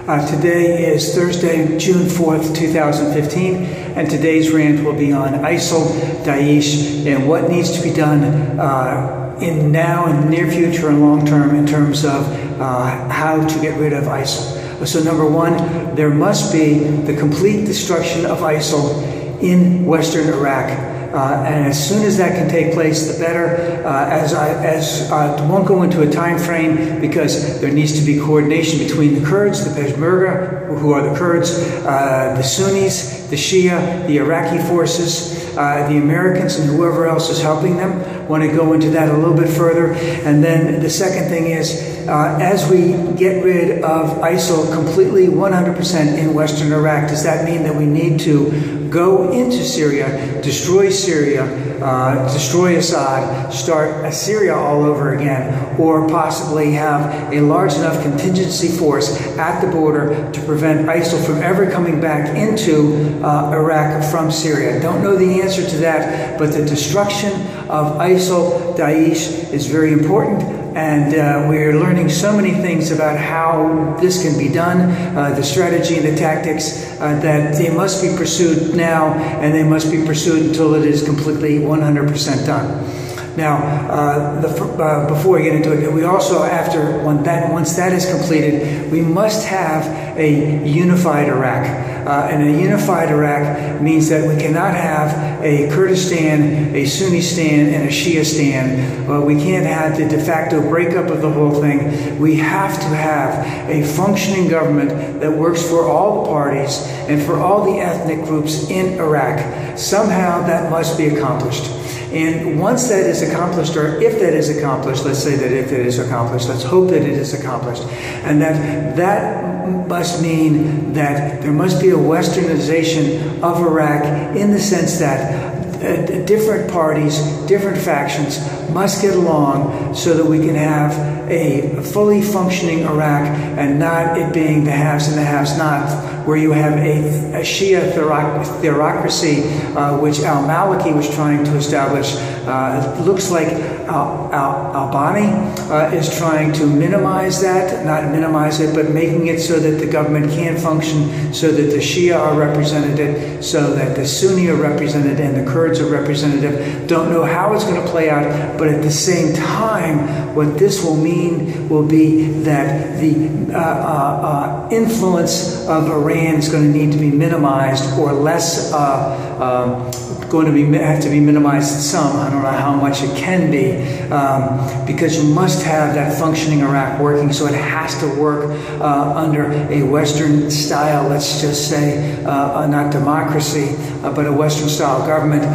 Today is Thursday, June 4th, 2015, and today's rant will be on ISIL, Daesh, and what needs to be done in the near future and long term in terms of how to get rid of ISIL. So number one, there must be the complete destruction of ISIL in Western Iraq. And as soon as that can take place, the better. I won't go into a time frame because there needs to be coordination between the Kurds, the Peshmerga, who are the Kurds, the Sunnis, the Shia, the Iraqi forces, the Americans, and whoever else is helping them. Want to go into that a little bit further. And then the second thing is, as we get rid of ISIL completely 100% in Western Iraq, does that mean that we need to go into Syria, destroy Assad, start Syria all over again, or possibly have a large enough contingency force at the border to prevent ISIL from ever coming back into Iraq from Syria? Don't know the answer to that, but the destruction of ISIL, Daesh is very important. And we're learning so many things about how this can be done, the strategy and the tactics, that they must be pursued now, and they must be pursued until it is completely 100% done. Now, before we get into it, we also, once that is completed, we must have a unified Iraq. And a unified Iraq means that we cannot have a Kurdistan, a Sunni stan, and a Shia stan. We can't have the de facto breakup of the whole thing. We have to have a functioning government that works for all the parties and for all the ethnic groups in Iraq. Somehow that must be accomplished. And once that is accomplished, or if that is accomplished, let's say that if it is accomplished, let's hope that it is accomplished, and that must mean that there must be a westernization of Iraq in the sense that different parties, different factions must get along so that we can have a fully functioning Iraq and not it being the haves and the have-nots, where you have a Shia theocracy, which al-Maliki was trying to establish. It looks like al-Bani is trying to minimize that, not minimize it, but making it so that the government can function, so that the Shia are represented, so that the Sunni are represented, and the Kurds are representative. Don't know how it's going to play out, but at the same time, what this will mean will be that the influence of Iran is going to need to be minimized, or less have to be minimized some. I don't know how much it can be, because you must have that functioning Iraq working, so it has to work under a Western style, let's just say, not democracy, but a Western style government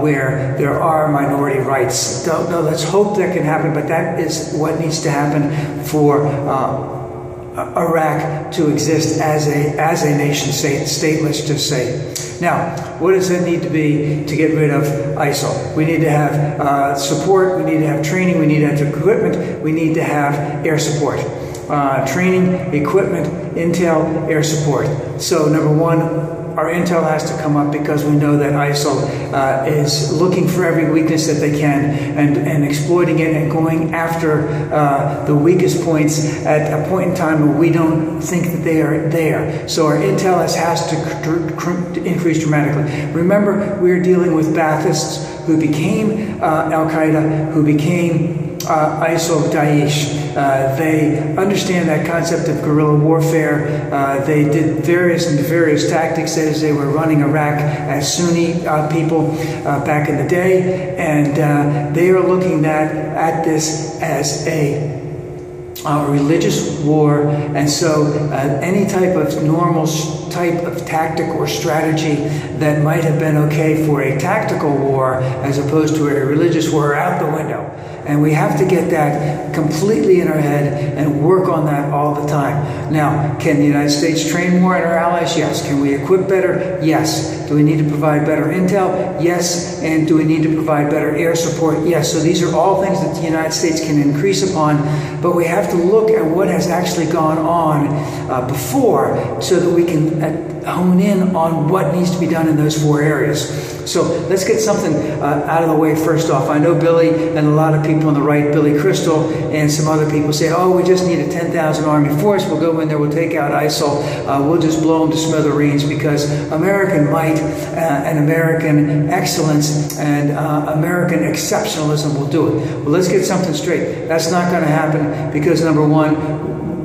where there are minority rights. Don't know, let's hope that can happen, but that is what needs to happen for Iraq to exist as a nation state, let's just say. Now, what does it need to be to get rid of ISIL? We need to have support, we need to have training, we need to have equipment, we need to have air support. Training, equipment, intel, air support. So number one, our intel has to come up, because we know that ISIL is looking for every weakness that they can and exploiting it and going after the weakest points at a point in time where we don't think that they are there. So our intel has to increase dramatically. Remember, we're dealing with Baathists who became Al-Qaeda, who became ISIL, Daesh. They understand that concept of guerrilla warfare. They did various tactics as they were running Iraq as Sunni people back in the day, and they are looking at this as a religious war, and so any type of normal type of tactic or strategy that might have been okay for a tactical war as opposed to a religious war out the window. And we have to get that completely in our head and work on that all the time. Now, can the United States train more in our allies? Yes. Can we equip better? Yes. Do we need to provide better intel? Yes. And do we need to provide better air support? Yes. So these are all things that the United States can increase upon, but we have to look at what has actually gone on before so that we can hone in on what needs to be done in those 4 areas. So let's get something out of the way first off. I know Billy and a lot of people people on the right, Billy Crystal, and some other people say, oh, we just need a 10,000 army force. We'll go in there, we'll take out ISIL, we'll just blow them to smithereens because American might and American excellence and American exceptionalism will do it. Well, let's get something straight. That's not going to happen because, number one,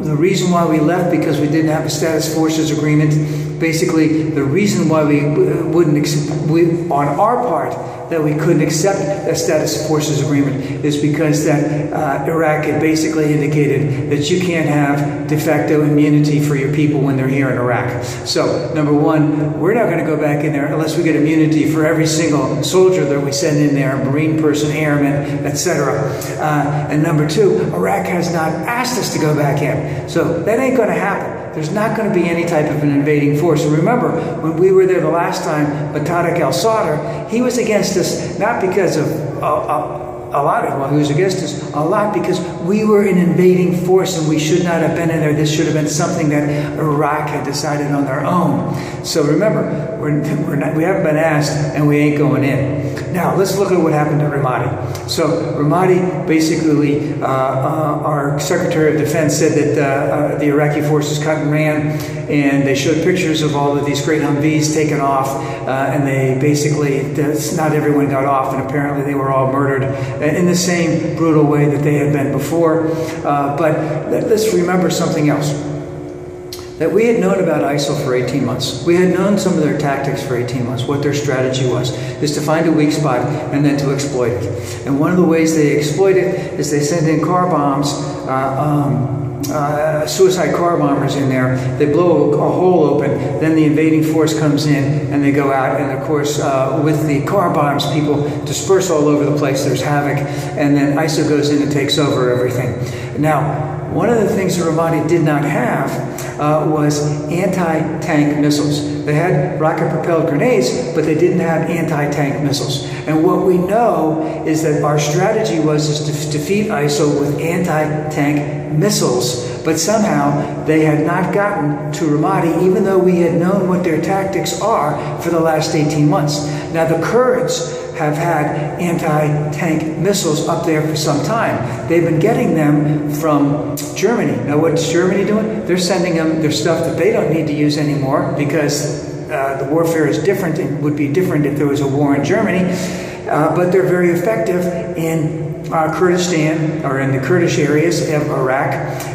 the reason why we left because we didn't have a status forces agreement. Basically, the reason why we wouldn't, on our part, that we couldn't accept a status forces agreement is because that Iraq had basically indicated that you can't have de facto immunity for your people when they're here in Iraq. So, number one, we're not going to go back in there unless we get immunity for every single soldier that we send in there, Marine person, airman, etc. And number two, Iraq has not asked us to go back in. So that ain't going to happen. There's not going to be any type of an invading force. And remember, when we were there the last time, Tariq al-Sadr, he was against us not because of a lot of, well, he was against us a lot because we were an invading force and we should not have been in there. This should have been something that Iraq had decided on their own. So remember, we haven't been asked and we ain't going in. Now, let's look at what happened at Ramadi. So Ramadi, basically, our Secretary of Defense said that the Iraqi forces cut and ran, and they showed pictures of all of these great Humvees taken off, and they basically, not everyone got off, and apparently they were all murdered in the same brutal way that they had been before. But let's remember something else. That we had known about ISIL for 18 months. We had known some of their tactics for 18 months, what their strategy was, is to find a weak spot and then to exploit it. And one of the ways they exploit it is they send in car bombs, suicide car bombers in there. They blow a hole open, then the invading force comes in and they go out, and of course with the car bombs people disperse all over the place, there's havoc, and then ISIL goes in and takes over everything. Now, one of the things that Ramadi did not have was anti-tank missiles. They had rocket-propelled grenades, but they didn't have anti-tank missiles. And what we know is that our strategy was to defeat ISIL with anti-tank missiles, but somehow they had not gotten to Ramadi, even though we had known what their tactics are for the last 18 months. Now, the Kurds have had anti-tank missiles up there for some time. They've been getting them from Germany. Now, what's Germany doing? They're sending them their stuff that they don't need to use anymore because the warfare is different and would be different if there was a war in Germany. But they're very effective in Kurdistan, or in the Kurdish areas of Iraq,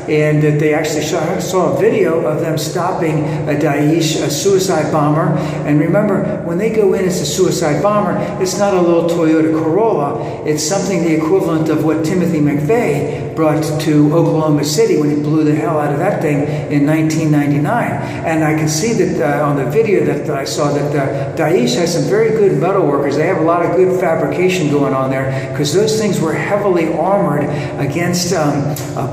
and that they actually saw a video of them stopping a Daesh, a suicide bomber. And remember, when they go in as a suicide bomber, it's not a little Toyota Corolla, it's something the equivalent of what Timothy McVeigh brought to Oklahoma City when he blew the hell out of that thing in 1999. And I can see that on the video that I saw that Daesh has some very good metal workers. They have a lot of good fabrication going on there, because those things were heavily armored against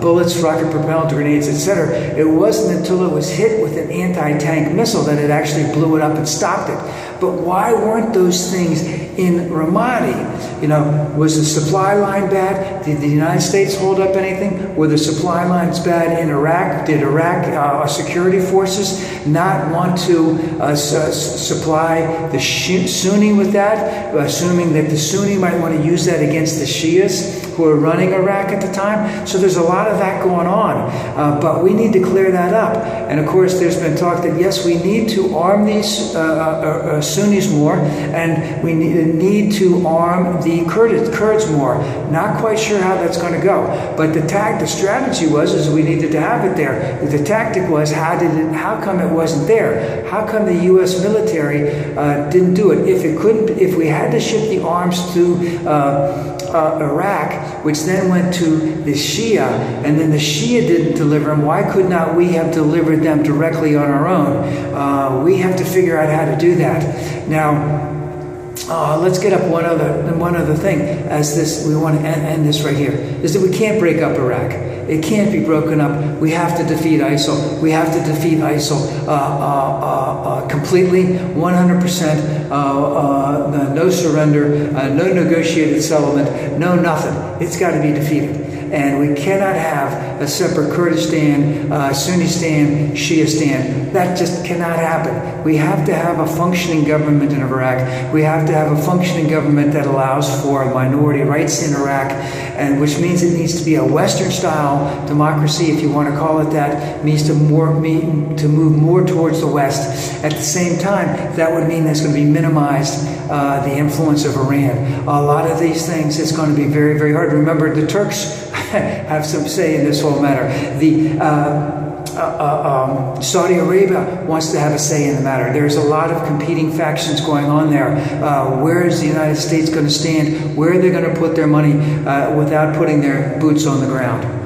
bullets, rocket-propelled grenades, etc. It wasn't until it was hit with an anti-tank missile that it actually blew it up and stopped it. But why weren't those things in Ramadi? You know, was the supply line bad? Did the United States hold up anything? Were the supply lines bad in Iraq? Did Iraq, our security forces, not want to supply the Sunni with that, assuming that the Sunni might want to use that against the Shias who are running Iraq at the time? So there's a lot of that going on, but we need to clear that up. And of course, there's been talk that yes, we need to arm these Sunnis more, and we need to arm the Kurds more. Not quite sure how that's going to go, but the strategy was we needed to have it there. The tactic was how come it wasn't there? How come the U.S. military didn't do it? If we had to ship the arms to Iraq, which then went to the Shia, and then the Shia didn't deliver them, why could not we have delivered them directly on our own? We have to figure out how to do that. Now, let's get up one other thing. As this, we want to end this right here, is that we can't break up Iraq. It can't be broken up. We have to defeat ISIL. We have to defeat ISIL completely, 100%, no surrender, no negotiated settlement, no nothing. It's got to be defeated. and we cannot have a separate Kurdistan, Sunnistan, Shiistan. That just cannot happen. We have to have a functioning government in Iraq. We have to have a functioning government that allows for minority rights in Iraq, and which means it needs to be a Western-style democracy, if you want to call it that. It means to move more towards the West. At the same time, that would mean that's going to be minimized the influence of Iran. A lot of these things, it's going to be very, very hard. Remember, the Turks have some say in this whole matter. Saudi Arabia wants to have a say in the matter. There's a lot of competing factions going on there. Where is the United States going to stand? Where are they going to put their money without putting their boots on the ground?